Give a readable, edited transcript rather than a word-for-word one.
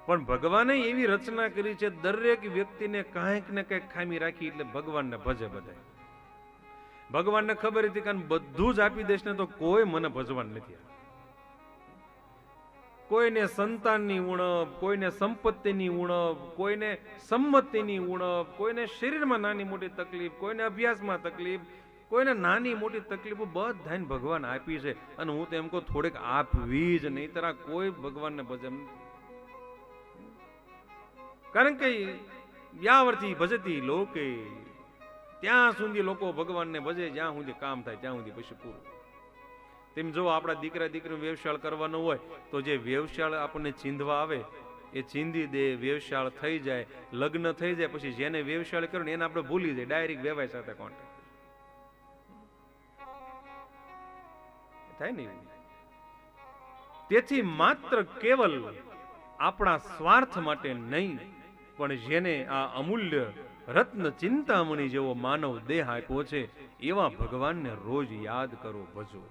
પણ ભગવાને એવી રચના કરી છે, દરેક વ્યક્તિને કાંઈક ને કંઈક ખામી રાખી એટલે ભગવાનને ભજે બધા. ભગવાનને ખબર હતી કે બધું જ આપી દેશ ને તો કોઈ મને ભજવાન નથી. કોઈને સંતાનની ઉણપ, કોઈને સંપત્તિની ઉણપ, કોઈને સંમતિની ઉણપ, કોઈને શરીરમાં નાની મોટી તકલીફ, કોઈને અભ્યાસમાં તકલીફ, કોઈને નાની મોટી તકલીફો બધાને ભગવાન આપી છે. અને હું તો એમ કહું થોડીક આપવી જ નહીં, તરા કોઈ ભગવાનને ભજે. કારણ કે યાવર્થી ભજતી લોકે, ત્યાં સુધી લોકો ભગવાનને ભજે જ્યાં સુધી કામ થાય, ત્યાં સુધી પછી પૂરું. તેમ જો આપણા દીકરા દીકરીનો વ્યવસાય કરવાનો હોય તો જે વ્યવસાય આપણને ચીંધવા આવે એ ચીંધી દે, વ્યવસાય થઈ જાય, લગ્ન થઈ જાય, પછી જેને વ્યવસાય કર્યો ને એને આપણે ભૂલી જાય, ડાયરેક્ટ વ્યવસાય સાથે કોન્ટેક્ટ થાય ને. તેથી માત્ર કેવલ આપણા સ્વાર્થ માટે નહીં, પણ જેને આ અમૂલ્ય રત્ન ચિંતામણી જેવો માનવ દેહ આપ્યો છે એવા ભગવાનને રોજ યાદ કરો, ભજો.